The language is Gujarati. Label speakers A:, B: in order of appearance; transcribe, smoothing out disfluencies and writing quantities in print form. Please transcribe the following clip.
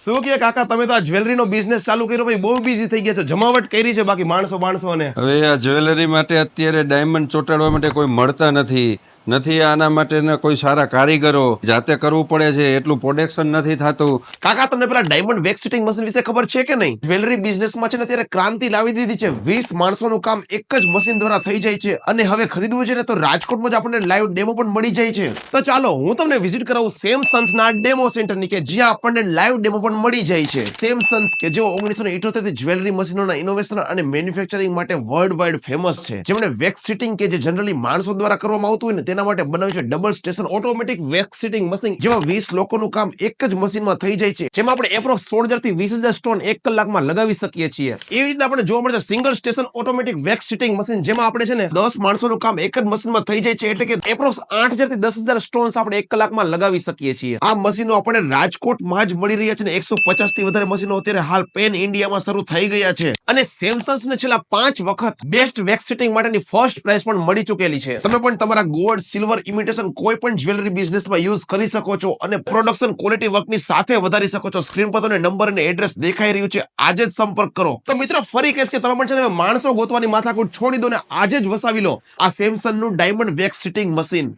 A: શું કે કાકા તમે તો આ જ્વેલરીનો બિઝનેસ ચાલુ કર્યો ભાઈ, બહુ બિઝી થઈ ગયા છો, જમાવટ કરી છે બાકી માણસો ને.
B: હવે આ જ્વેલરી માટે અત્યારે ડાયમંડ ચોંટાડવા માટે કોઈ મળતા નથી આના માટેના કોઈ સારા કારીગરો, જાતે કરવું પડે છે, એટલું પ્રોડક્શન નથી થતું.
A: કાકા તમને પેલા ડાયમંડ વેક્સ સિટિંગ મશીન વિશે ખબર છે કે નહીં? જ્વેલરી બિઝનેસમાં છે ને અત્યારે ક્રાંતિ લાવી દીધી છે. 20 માણસોનું કામ એક જ મશીન દ્વારા થઈ જાય છે. અને હવે ખરીદવું છે ને તો રાજકોટમાં જ આપણને લાઈવ ડેમો પણ મળી જાય છે. તો ચાલો હું તમને વિઝિટ કરાવું સેમસન્સના ડેમો સેન્ટરની કે જ્યાં આપણને લાઈવ ડેમો પણ મળી જાય છે. સેમસન્સ કે જેઓ 1978 થી જ્વેલરી મશીનોના ઇનોવેશન અને મેન્યુફેક્ચરિંગ માટે વર્લ્ડ વાઇડ ફેમસ છે. જેમણે વેક્સ સિટિંગ કે જે જનરલી માણસો દ્વારા કરવામાં આવતું હોય ને તેના માટે બનાવ્યું છે double station automatic wax sitting machine, જેમાં 20 લોકોનું કામ એક જ મશીનમાં થઈ જાય છે. જેમાં આપણે એપ્રોક્સ 16,000 થી 20,000 સ્ટોન એક કલાકમાં લગાવી શકીએ છીએ. એવી રીતે આપણે જોવા મળશે single station automatic wax sitting machine, જેમાં આપણે છે ને 10 માણસોનું કામ એક જ મશીનમાં થઈ જાય છે. એટલે કે એપ્રોક્સ 8,000 થી 10,000 સ્ટોન્સ આપણે એક કલાકમાં લગાવી શકીએ છીએ. આ મશીનો આપણને રાજકોટમાં જ મળી રહ્યા છે ને 150 થી વધારે મશીનો અત્યારે હાલ પેન ઇન્ડિયામાં શરૂ થઈ ગયા છે. અને સેમસન્સને છેલ્લા 5 વખત બેસ્ટ વેક્સ સિટિંગ માટેની ફર્સ્ટ પ્રાઇઝ પણ મળી ચૂકેલી છે. તમે પણ તમારા ગોલ્ડ, સિલ્વર, ઇમિટેશન કોઈ પણ જ્વેલરી બિઝનેસમાં યુઝ કરી શકો છો અને પ્રોડક્શન ક્વોલિટી વર્કની સાથે વધારી શકો છો. સ્ક્રીન પર તમને નંબર અને એડ્રેસ દેખાઈ રહ્યું છે, આજે જ સંપર્ક કરો. તો મિત્રો ફરી કહીશ કે તમે પણ છે ને માણસો ગોતવાની માથાકૂટ છોડી દો ને આજે જ વસાવી લો આ સેમસંગનું ડાયમંડ વેક્સ સિટિંગ મશીન.